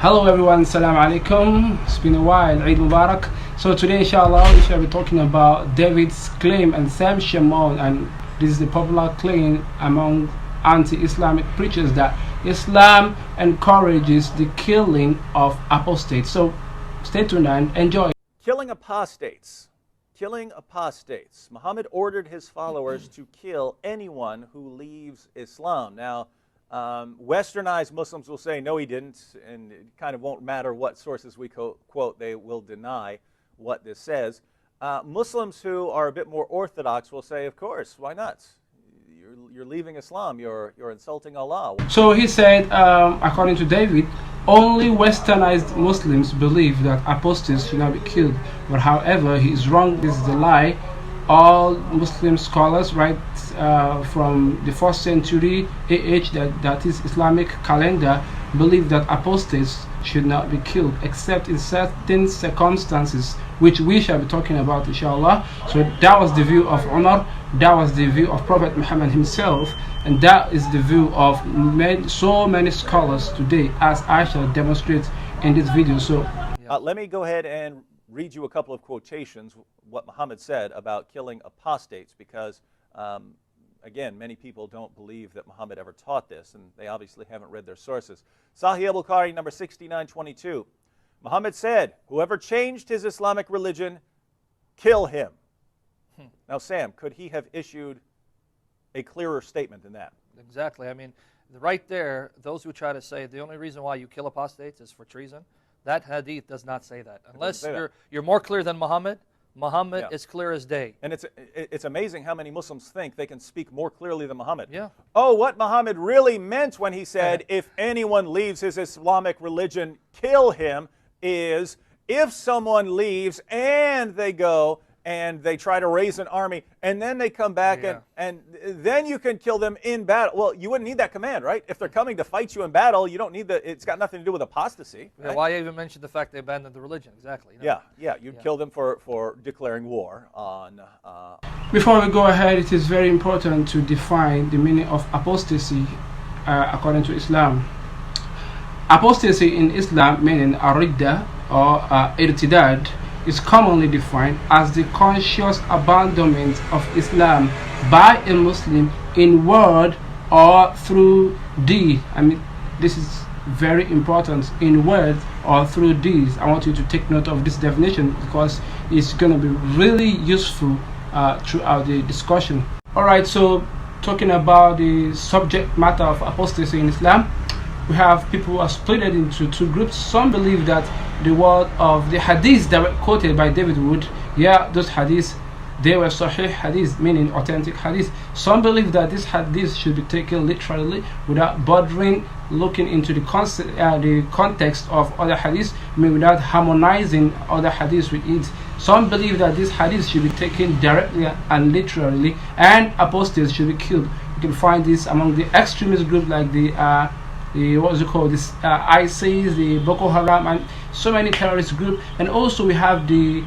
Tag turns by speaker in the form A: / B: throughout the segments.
A: Hello everyone, Assalamu alaikum. It's been a while, Eid Mubarak. So today inshallah we shall be talking about David's claim and Sam Shamoun, and this is the popular claim among anti-Islamic preachers that Islam encourages the killing of apostates. So stay tuned and enjoy.
B: Killing apostates. Muhammad ordered his followers to kill anyone who leaves Islam. Now, westernized Muslims will say, no, he didn't, and it kind of won't matter what sources we quote, they will deny what this says. Muslims who are a bit more orthodox will say, of course, why not? You're leaving Islam, you're insulting Allah.
A: So he said, according to David, only westernized Muslims believe that apostates should not be killed. But however, he is wrong. This is a lie. All Muslim scholars, right from the 1st century AH, that is Islamic calendar, believe that apostates should not be killed except in certain circumstances, which we shall be talking about inshallah. So that was the view of Umar, that was the view of Prophet Muhammad himself, and that is the view of so many scholars today, as I shall demonstrate in this video. So
B: let me go ahead and read you a couple of quotations, what Muhammad said about killing apostates, because again, many people don't believe that Muhammad ever taught this, and they obviously haven't read their sources. Sahih al-Bukhari, number 6922. Muhammad said, whoever changed his Islamic religion, kill him. Now, Sam, could he have issued a clearer statement than that?
C: Exactly. I mean, right there, those who try to say the only reason why you kill apostates is for treason, that hadith does not say that. Unless you're more clear than Muhammad. Muhammad is clear as day.
B: And it's amazing how many Muslims think they can speak more clearly than Muhammad.
C: Yeah.
B: Oh, what Muhammad really meant when he said, if anyone leaves his Islamic religion, kill him, is if someone leaves and they go and they try to raise an army, and then they come back and then you can kill them in battle. Well, you wouldn't need that command, right? If they're coming to fight you in battle, you don't need it's got nothing to do with apostasy. Right?
C: Yeah, why even mention the fact they abandoned the religion? Exactly. You know?
B: Yeah, you'd kill them for declaring war on...
A: Before we go ahead, it is very important to define the meaning of apostasy according to Islam. Apostasy in Islam, meaning aridda or irtidad, is commonly defined as the conscious abandonment of Islam by a Muslim in word or through deed. I mean, this is very important, in words or through deeds. I want you to take note of this definition because it's going to be really useful throughout the discussion. Alright, so talking about the subject matter of apostasy in Islam, we have people who are split into two groups. Some believe that the word of the hadiths that were quoted by David Wood, those hadiths, they were sahih hadiths, meaning authentic hadiths. Some believe that this hadith should be taken literally without bothering looking into the context of other hadiths, I mean without harmonizing other hadiths with it. Some believe that this hadith should be taken directly and literally, and apostates should be killed. You can find this among the extremist groups like the ISIS, the Boko Haram, and so many terrorist groups. And also we have the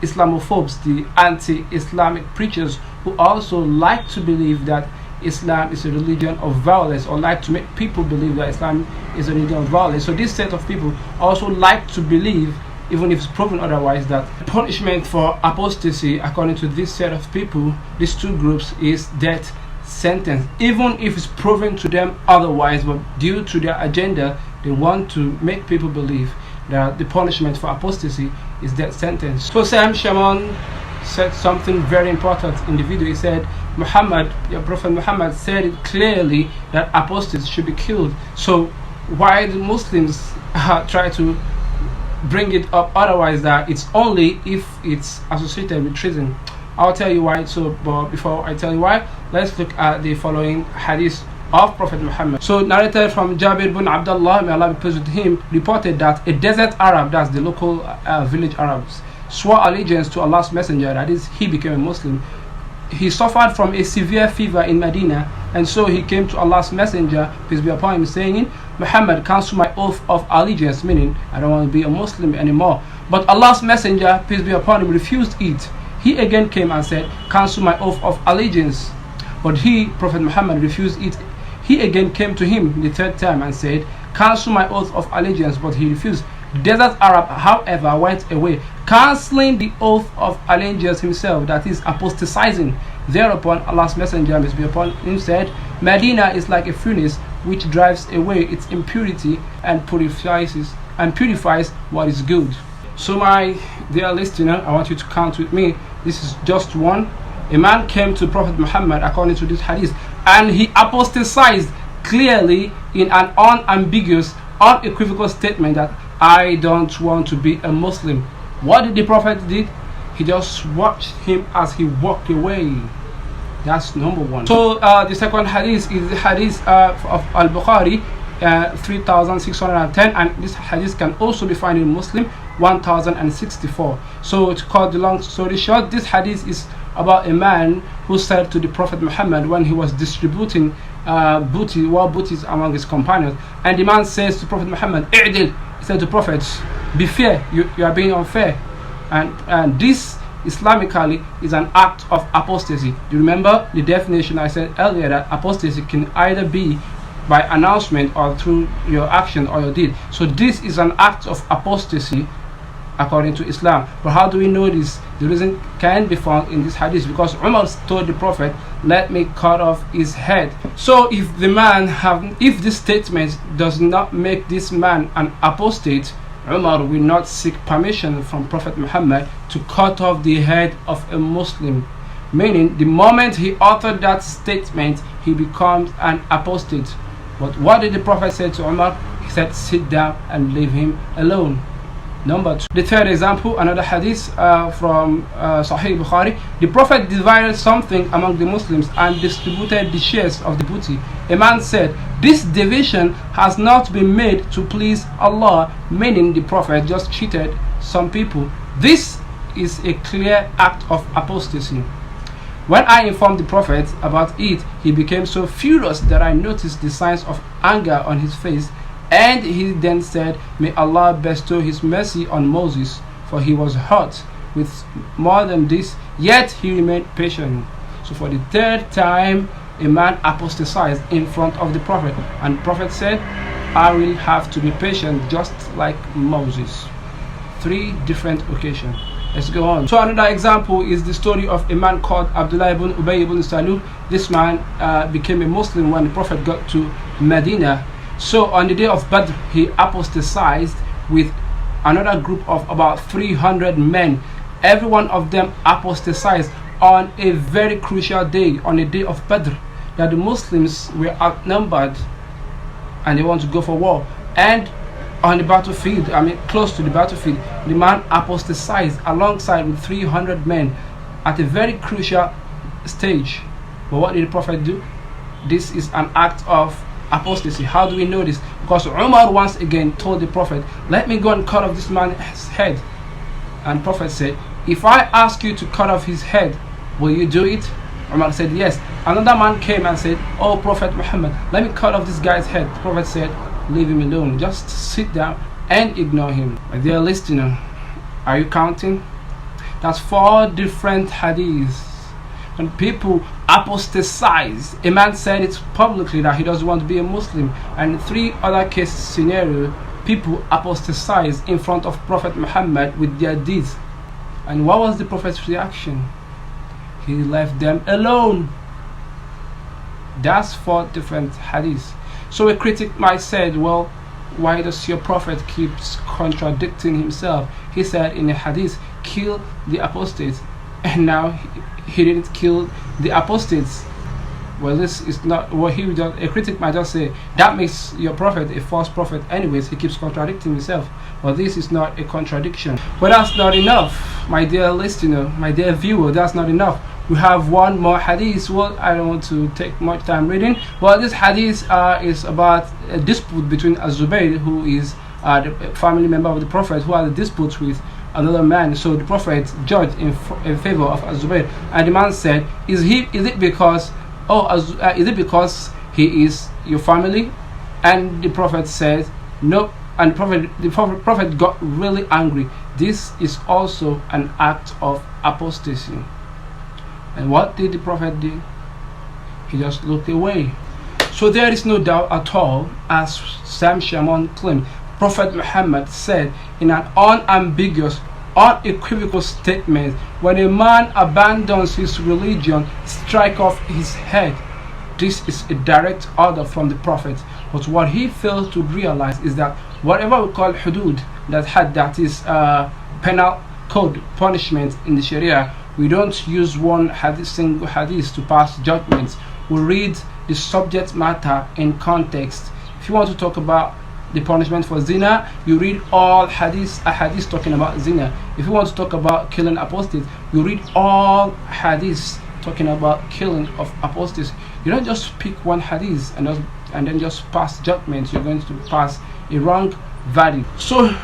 A: Islamophobes, the anti-Islamic preachers, who also like to believe that Islam is a religion of violence, or like to make people believe that Islam is a religion of violence. So this set of people also like to believe, even if it's proven otherwise, that punishment for apostasy, according to this set of people, these two groups, is death sentence, even if it's proven to them otherwise. But due to their agenda, they want to make people believe that the punishment for apostasy is death sentence. So Sam Shamoun said something very important in the video. He said, your Prophet Muhammad said it clearly that apostates should be killed. So why do Muslims try to bring it up otherwise, that it's only if it's associated with treason? I'll tell you why. But before I tell you why, let's look at the following hadith of Prophet Muhammad. So narrated from Jabir bin Abdullah, may Allah be pleased with him, reported that a desert Arab, that's the local village Arabs, swore allegiance to Allah's messenger, that is, he became a Muslim. He suffered from a severe fever in Medina, and so he came to Allah's messenger, peace be upon him, saying, Muhammad, cancel my oath of allegiance, meaning I don't want to be a Muslim anymore. But Allah's messenger, peace be upon him, refused it. He again came and said, cancel my oath of allegiance. But he, Prophet Muhammad, refused it. He again came to him the third time and said, cancel my oath of allegiance, but he refused. The desert Arab, however, went away, cancelling the oath of allegiance himself, that is, apostatizing. Thereupon Allah's Messenger, peace be upon him, said, Medina is like a furnace which drives away its impurity and purifies what is good. So my dear listener, I want you to count with me. This is just one. A man came to Prophet Muhammad according to this hadith, and he apostatized clearly in an unambiguous, unequivocal statement that I don't want to be a Muslim. What did the Prophet did? He just watched him as he walked away. That's number one. So the second hadith is the hadith of Al-Bukhari, 3610, and this hadith can also be found in Muslim 1064. So to cut the long story short, this hadith is about a man who said to the Prophet Muhammad when he was distributing war booties among his companions, and the man says to Prophet Muhammad, "I'dil." He said to Prophet, "Be fair, you are being unfair." And this Islamically is an act of apostasy. Do you remember the definition I said earlier, that apostasy can either be by announcement or through your action or your deed? So this is an act of apostasy according to Islam. But how do we know this? The reason can be found in this hadith, because Umar told the Prophet, "Let me cut off his head." So if this statement does not make this man an apostate, Umar will not seek permission from Prophet Muhammad to cut off the head of a Muslim. Meaning, the moment he uttered that statement, he becomes an apostate. But what did the Prophet say to Umar? He said, "Sit down and leave him alone." Number two. The third example, another hadith from Sahih Bukhari. The Prophet divided something among the Muslims and distributed the shares of the booty. A man said, "This division has not been made to please Allah," meaning the Prophet just cheated some people. This is a clear act of apostasy. When I informed the Prophet about it, he became so furious that I noticed the signs of anger on his face. And he then said, "May Allah bestow his mercy on Moses, for he was hurt with more than this, yet he remained patient." So for the third time, a man apostatized in front of the Prophet, and the Prophet said, "I will have to be patient just like Moses." 3 different occasions. Let's go on. So another example is the story of a man called Abdullah ibn Ubay ibn Salul. This man became a Muslim when the Prophet got to Medina. So on the day of Badr, he apostatized with another group of about 300 men. Every one of them apostatized on a very crucial day, on the day of Badr, that the Muslims were outnumbered and they want to go for war. And on the battlefield, close to the battlefield, the man apostatized alongside with 300 men at a very crucial stage. But what did the Prophet do? This is an act of apostasy. How do we know this? Because Umar once again told the Prophet, "Let me go and cut off this man's head." And the Prophet said, "If I ask you to cut off his head, will you do it?" Umar said, "Yes." Another man came and said, "Oh Prophet Muhammad, let me cut off this guy's head." The Prophet said, "Leave him alone. Just sit down and ignore him." My dear listener, are you counting? That's 4 different hadiths. When people apostatize, a man said it publicly that he doesn't want to be a Muslim, and 3 other case scenario, people apostatize in front of Prophet Muhammad with their deeds. And what was the Prophet's reaction? He left them alone. That's 4 different hadiths. So a critic might say, well, why does your Prophet keeps contradicting himself? He said in a hadith, "Kill the apostates," and now he didn't kill the apostates. Well, this is not what he would. A critic might just say that makes your Prophet a false prophet. Anyways, he keeps contradicting himself. Well, this is not a contradiction. But that's not enough, my dear listener, my dear viewer. That's not enough. We have one more hadith. Well, I don't want to take much time reading. Well, this hadith is about a dispute between Az-Zubayr, who is the family member of the Prophet, who had a dispute with another man. So the Prophet judged in favor of Az-Zubayr, and the man said, is it because he is your family? And the Prophet said, "No." And the Prophet got really angry. This is also an act of apostasy. And what did the Prophet do? He just looked away. So there is no doubt at all, as Sam Shamoun claimed, Prophet Muhammad said in an unambiguous, unequivocal statement, when a man abandons his religion, strike off his head. This is a direct order from the Prophet. But what he fails to realize is that whatever we call hudud, that is penal code punishment in the Sharia, we don't use one single hadith to pass judgments. We read the subject matter in context. If you want to talk about the punishment for zina, you read all hadiths talking about zina. If you want to talk about killing apostates, you read all hadiths talking about killing of apostates. You don't just pick one hadith and then just pass judgments. You're going to pass a wrong verdict. So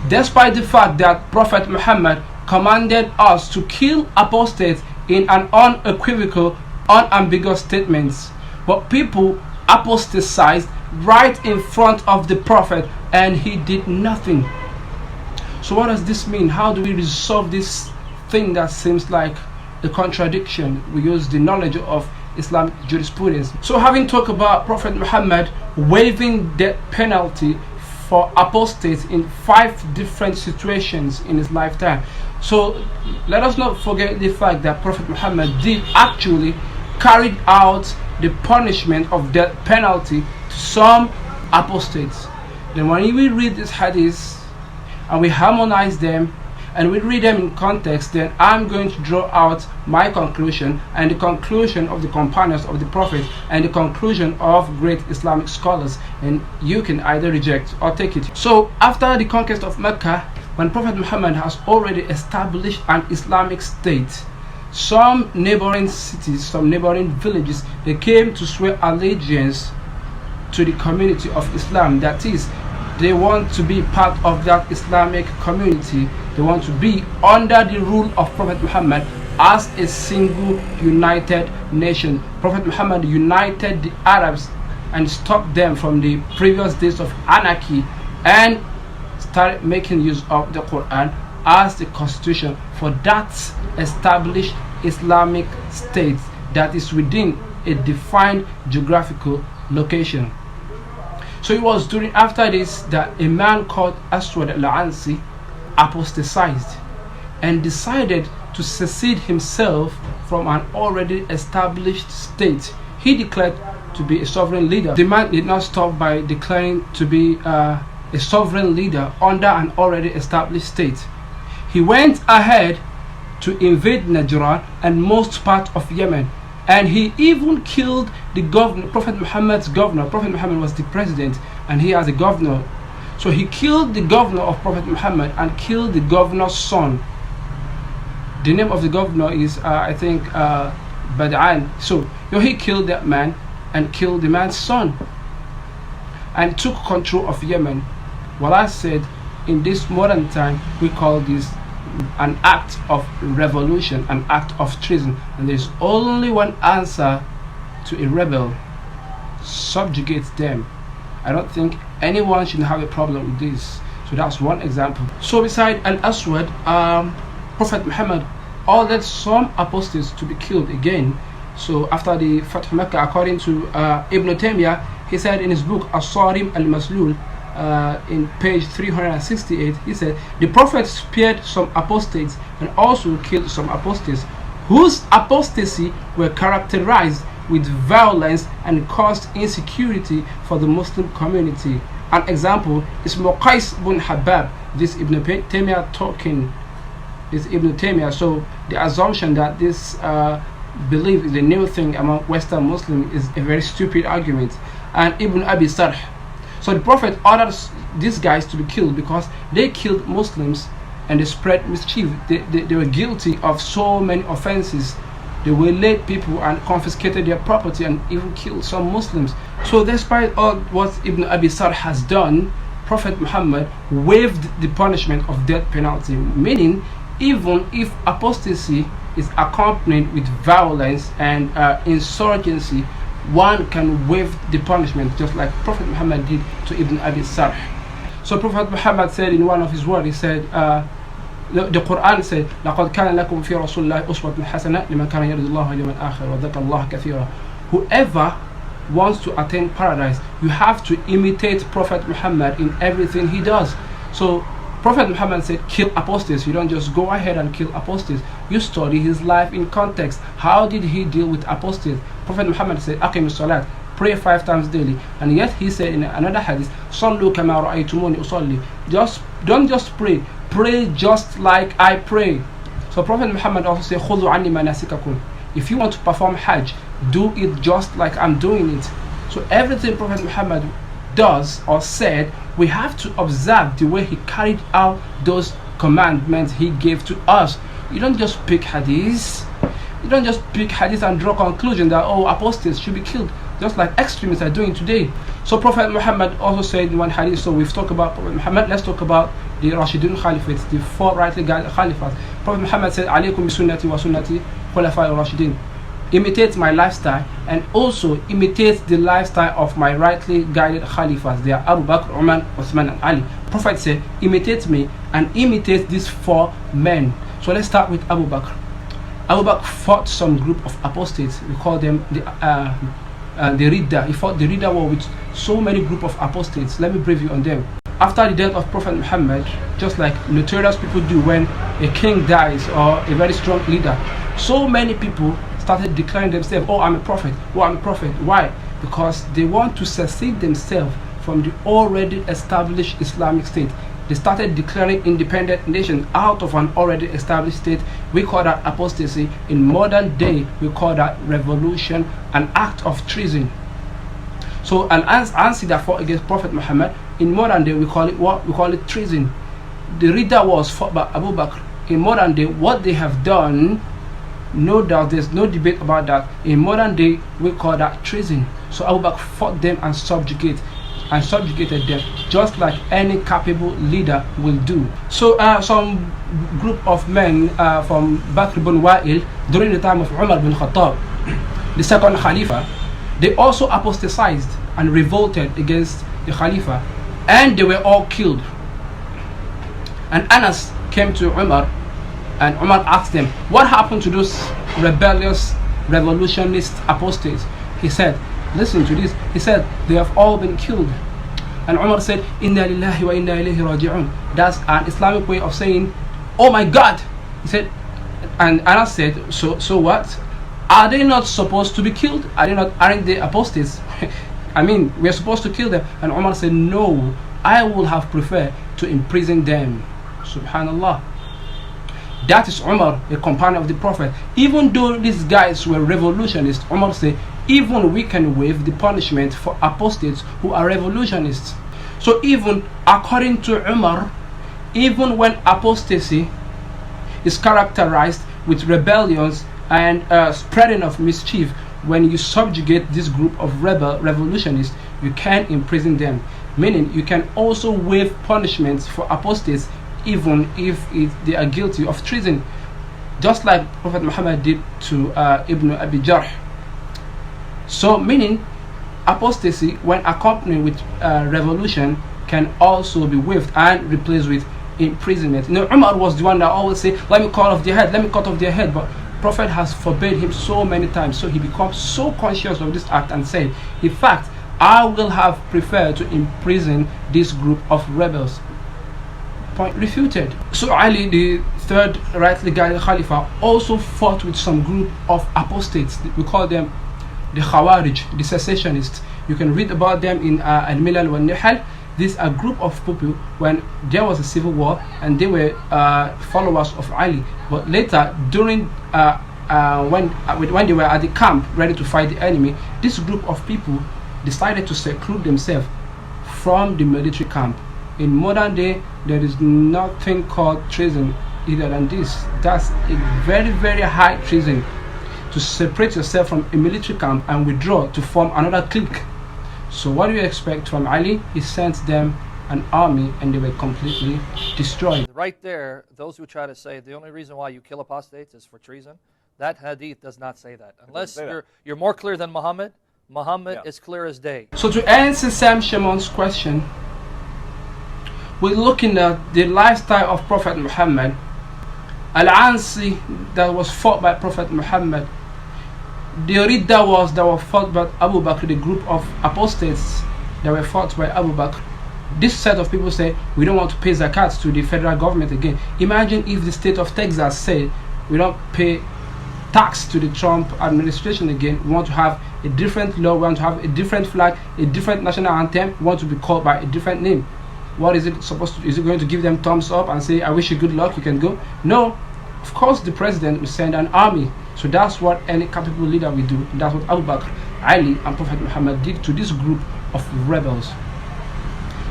A: despite the fact that Prophet Muhammad commanded us to kill apostates in an unequivocal, unambiguous statements, but people apostatized right in front of the Prophet and he did nothing. So what does this mean? How do we resolve this thing that seems like a contradiction? We use the knowledge of Islamic jurisprudence. So having talked about Prophet Muhammad waiving death penalty for apostates in 5 different situations in his lifetime, so let us not forget the fact that Prophet Muhammad did actually carried out the punishment of death penalty to some apostates. Then when we read these hadiths and we harmonize them and we read them in context, then I'm going to draw out my conclusion and the conclusion of the companions of the Prophet and the conclusion of great Islamic scholars, and you can either reject or take it. So after the conquest of Mecca, when Prophet Muhammad has already established an Islamic state, some neighboring cities, some neighboring villages, they came to swear allegiance to the community of Islam. That is, they want to be part of that Islamic community. They want to be under the rule of Prophet Muhammad as a single united nation. Prophet Muhammad united the Arabs and stopped them from the previous days of anarchy and started making use of the Quran as the constitution for that established Islamic state that is within a defined geographical location. So it was after this that a man called Aswad al-Ansi apostatized and decided to secede himself from an already established state. He declared to be a sovereign leader. The man did not stop by declaring to be a sovereign leader under an already established state. He went ahead to invade Najran and most part of Yemen, and he even killed the governor, Prophet Muhammad's governor. Prophet Muhammad was the president and he has a governor. So he killed the governor of Prophet Muhammad and killed the governor's son. The name of the governor is I think Bad'an. So he killed that man and killed the man's son and took control of Yemen. What I said, in this modern time we call this an act of revolution, an act of treason, and there's only one answer to a rebel: subjugate them. I don't think anyone should have a problem with this. So that's one example. So beside Al-Aswad, Prophet Muhammad ordered some apostates to be killed again. So after the Fath Mecca, according to Ibn Taymiyyah, he said in his book As-Sarim al-Maslul, in page 368, he said the Prophet spared some apostates and also killed some apostates whose apostasy were characterized with violence and caused insecurity for the Muslim community. An example is Muqais bin Habab. This Ibn Taymiyyah talking, this Ibn Taymiyyah. So the assumption that this belief is a new thing among Western Muslims is a very stupid argument. And Ibn Abi Sarh. So the Prophet ordered these guys to be killed because they killed Muslims and they spread mischief. They were guilty of so many offenses. They waylaid people and confiscated their property and even killed some Muslims. So despite all what Ibn Abi Sarh has done, Prophet Muhammad waived the punishment of death penalty, meaning even if apostasy is accompanied with violence and insurgency, one can waive the punishment, just like Prophet Muhammad did to Ibn Abi Sarh. So Prophet Muhammad said in one of his words, he said, the Quran said, لَقَدْ كَانَ لَكُمْ فِي رَسُولِ اللَّهِ أُسْوَةٌ حَسَنَةٌ لِمَنْ كَانَ يَرْجُو اللَّهَ وَالْيَوْمَ الْآخِرَ وَذَكَرَ اللَّهَ كَثِيرًا. Whoever wants to attain paradise, you have to imitate Prophet Muhammad in everything he does. So Prophet Muhammad said, kill apostates. You don't just go ahead and kill apostates. You study his life in context. How did he deal with apostates? Prophet Muhammad said, Aqimus salat, pray 5 times daily. And yet he said in another hadith, Sallu kama ra'aytumuni usalli. Don't just pray, pray just like I pray. So Prophet Muhammad also said, Khudhu anni manasikakum. If you want to perform Hajj, do it just like I'm doing it. So everything Prophet Muhammad does or said, we have to observe the way he carried out those commandments he gave to us. You don't just pick hadith. You don't just pick hadith and draw conclusion that, oh, apostates should be killed, just like extremists are doing today. So Prophet Muhammad also said in one hadith, so we've talked about Prophet Muhammad, let's talk about the Rashidun Khalifates, the 4 rightly guided Khalifas. Prophet Muhammad said, alaykum bi sunnati wa sunnati khulafa al-Rashidin. Imitate my lifestyle and also imitate the lifestyle of my rightly guided Khalifas. They are Abu Bakr, Umar, Uthman and Ali. Prophet said, imitate me and imitate these 4 men. So let's start with Abu Bakr. Abu Bakr fought some group of apostates. We call them the Ridda. He fought the Ridda war with so many group of apostates. Let me brief you on them. After the death of Prophet Muhammad, just like notorious people do when a king dies or a very strong leader, so many people started declaring themselves, oh, I'm a prophet, oh, I'm a prophet. Why? Because they want to secede themselves from the already established Islamic state. They started declaring independent nations out of an already established state. We call that apostasy. In modern day, we call that revolution, an act of treason. So an answer that fought against Prophet Muhammad, in modern day we call it what? We call it treason. The Ridda was fought by Abu Bakr. In modern day, what they have done, no doubt, there's no debate about that. In modern day, we call that treason. So Abu Bakr fought them and subjugated them, just like any capable leader will do. So some group of men from Bakr ibn Wa'il during the time of Umar bin Khattab, the second Khalifa, they also apostatized and revolted against the Khalifa, and they were all killed. And Anas came to Umar, and Umar asked them, what happened to those rebellious revolutionist apostates? He said, listen to this. He said, they have all been killed. And Umar said, Inna lillahi wa inna ilayhi raji'un. That's an Islamic way of saying, oh my God. He said, and Anas said, so what? Are they not supposed to be killed? Aren't they apostates? I mean, we're supposed to kill them. And Umar said, no, I would have preferred to imprison them. Subhanallah. That is Umar, a companion of the Prophet. Even though these guys were revolutionists, Umar said, even we can waive the punishment for apostates who are revolutionists. So even according to Umar, even when apostasy is characterized with rebellions and spreading of mischief, when you subjugate this group of revolutionists, you can imprison them. Meaning you can also waive punishments for apostates even if they are guilty of treason, just like Prophet Muhammad did to Ibn Abi Jarh. So meaning apostasy, when accompanied with revolution, can also be waived and replaced with imprisonment. You know, Umar was the one that always say, let me cut off their head, let me cut off their head. But Prophet has forbade him so many times, so he becomes so conscious of this act and said, in fact, I will have preferred to imprison this group of rebels. Point refuted. So Ali, the third rightly guided Khalifa, also fought with some group of apostates. We call them the Khawarij, the cessationists. You can read about them in Al-Milal wa Nihal. These are a group of people when there was a civil war, and they were followers of Ali. But later, during when they were at the camp ready to fight the enemy, this group of people decided to seclude themselves from the military camp. In modern day, there is nothing called treason either than this. That's a very, very high treason, to separate yourself from a military camp and withdraw to form another clique. So what do you expect from Ali? He sent them an army and they were completely destroyed.
C: Right there, those who try to say the only reason why you kill apostates is for treason, that hadith does not say that. Unless you're more clear than Muhammad. Muhammad is clear as day.
A: So to answer Sam Shamoun's question, we're looking at the lifestyle of Prophet Muhammad. Al-Ansi that was fought by Prophet Muhammad, the Ridda wars that were fought by Abu Bakr, the group of apostates that were fought by Abu Bakr, this set of people say, we don't want to pay zakat to the federal government again. Imagine if the state of Texas said, we don't pay tax to the Trump administration again. We want to have a different law, we want to have a different flag, a different national anthem, we want to be called by a different name. What is it supposed to, is it going to give them thumbs up and say, I wish you good luck, you can go? No, of course the president will send an army. So that's what any capable leader will do. That's what Abu Bakr, Ali and Prophet Muhammad did to this group of rebels.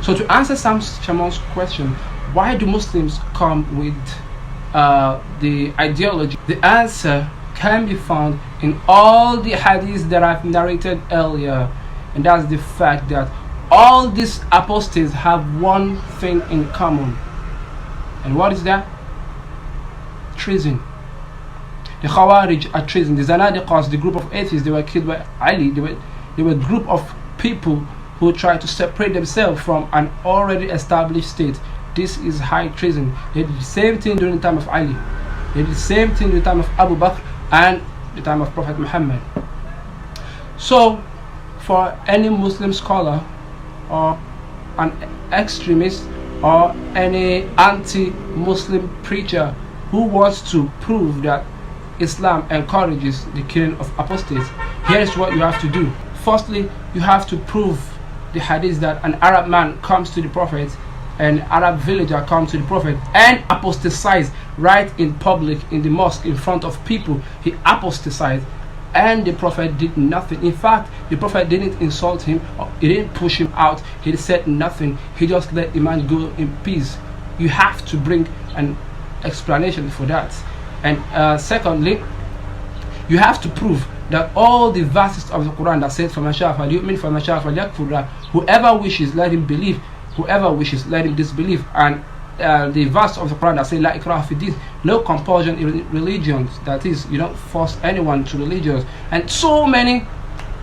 A: So to answer Sam Shamoun's question, why do Muslims come with the ideology? The answer can be found in all the hadiths that I've narrated earlier, and that's the fact that all these apostates have one thing in common. And what is that? Treason. The Khawarij are treason. The Zanadiqas, the group of atheists, they were killed by Ali. They were a group of people who tried to separate themselves from an already established state. This is high treason. They did the same thing during the time of Ali. They did the same thing during the time of Abu Bakr and the time of Prophet Muhammad. So, for any Muslim scholar or an extremist or any anti-Muslim preacher who wants to prove that Islam encourages the killing of apostates, here's what you have to do. Firstly, you have to prove the hadith that an Arab man comes to the Prophet, an Arab villager comes to the Prophet and apostatized right in public in the mosque in front of people. He apostatized and the Prophet did nothing. In fact, the Prophet didn't insult him, or he didn't push him out, he said nothing. He just let the man go in peace. You have to bring an explanation for that. And secondly, you have to prove that all the verses of the Quran that says فَمَنْ شَاءَ فَلْيُؤْمِنْ فَمَنْ شَاءَ فَلْيَكْفُرْ, whoever wishes let him believe, whoever wishes let him disbelieve. And the verse of the Quran that says لَا إِكْرَاهَ فِي الدِّينِ, no compulsion in religions, that is, you don't force anyone to religions. And so many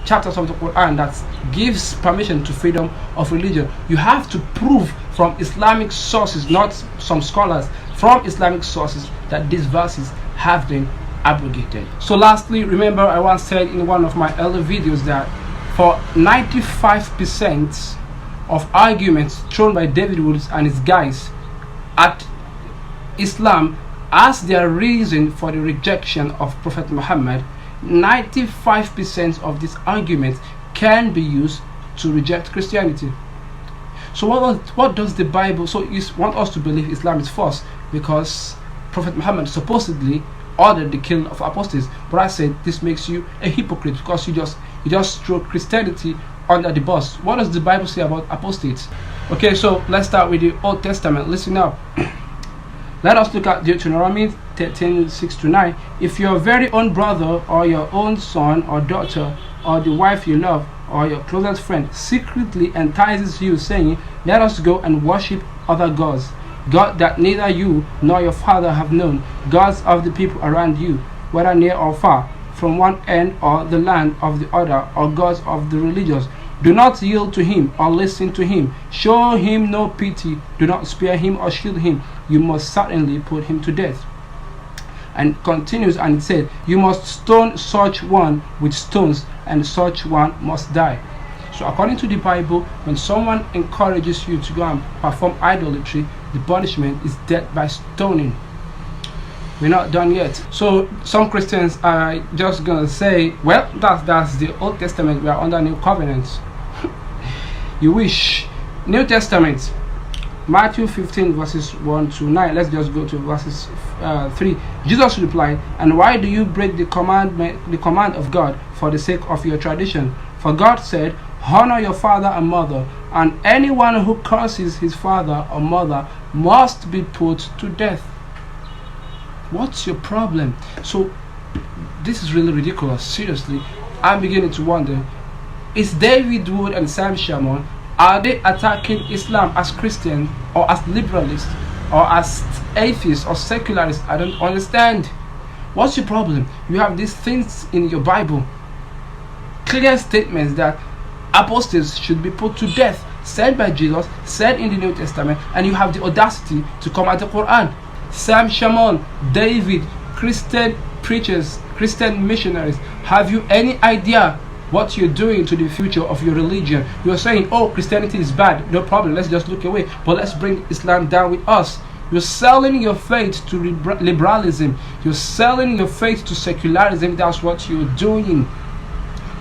A: chapters of the Quran that gives permission to freedom of religion. You have to prove from Islamic sources, not some scholars, from Islamic sources, that these verses have been abrogated. So lastly, remember I once said in one of my earlier videos that for 95% of arguments thrown by David Woods and his guys at Islam as their reason for the rejection of Prophet Muhammad, 95% of these arguments can be used to reject Christianity. So what does the Bible, so you want us to believe Islam is false because Prophet Muhammad supposedly ordered the killing of apostates, but I said this makes you a hypocrite because you just throw Christianity under the bus. What does the Bible say about apostates? Okay, so let's start with the Old Testament. Listen up. Let us look at Deuteronomy 13:6-9. If your very own brother or your own son or daughter or the wife you love or your closest friend secretly entices you, saying, let us go and worship other gods, God that neither you nor your father have known, gods of the people around you, whether near or far, from one end or the land of the other, or gods of the religious, do not yield to him or listen to him. Show him no pity. Do not spare him or shield him. You must certainly put him to death. And continues and it said, you must stone such one with stones, and such one must die. So according to the Bible, when someone encourages you to go and perform idolatry, the punishment is death by stoning. We're not done yet. So some Christians are just gonna say, well, that's the Old Testament, we are under New Covenant. You wish. New Testament, Matthew 15 verses 1-9. Let's just go to verses 3. Jesus replied, and why do you break the command of God for the sake of your tradition? For God said, honor your father and mother, and anyone who curses his father or mother must be put to death. What's your problem? So this is really ridiculous. Seriously, I'm beginning to wonder, is David Wood and Sam Shamoun, are they attacking Islam as Christian or as liberalist or as atheist or secularist? I don't understand. What's your problem? You have these things in your Bible, clear statements that apostates should be put to death, said by Jesus, said in the New Testament, and you have the audacity to come at the Quran. Sam Shamoun, David, Christian preachers Christian missionaries, have you any idea what you're doing to the future of your religion? You're saying, oh, Christianity is bad, no problem, let's just look away, but let's bring Islam down with us. You're selling your faith to liberalism. You're selling your faith to secularism. That's what you're doing.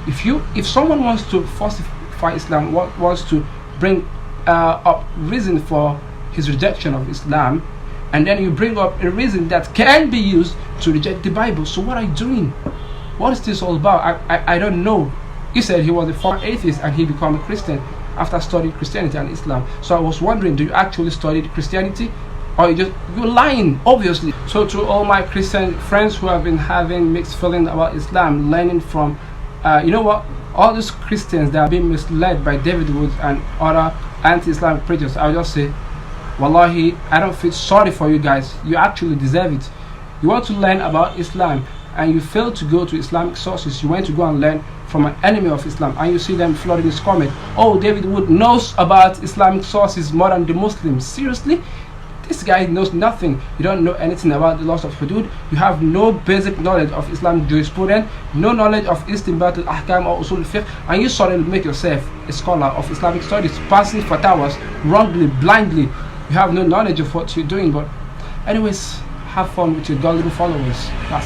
A: If someone wants to falsify Islam, wants to bring up reason for his rejection of Islam, and then you bring up a reason that can be used to reject the Bible, so what are you doing? What is this all about? I don't know. He said he was a former atheist and he became a Christian after studying Christianity and Islam. So I was wondering, do you actually study Christianity? Or you're lying, obviously. So to all my Christian friends who have been having mixed feelings about Islam, learning from, you know what, all these Christians that are being misled by David Wood and other anti-Islamic preachers, I'll just say, wallahi, I don't feel sorry for you guys. You actually deserve it. You want to learn about Islam and you fail to go to Islamic sources. You went to go and learn from an enemy of Islam, and you see them flooding his comment. Oh, David Wood knows about Islamic sources more than the Muslims. Seriously? This guy knows nothing. You don't know anything about the laws of hudud. You have no basic knowledge of Islamic jurisprudence, no knowledge of istinbat al-ahkam or usul al-fiqh, and you suddenly make yourself a scholar of Islamic studies, passing fatwas wrongly, blindly. You have no knowledge of what you're doing. But anyways, have fun with your gullible followers. That's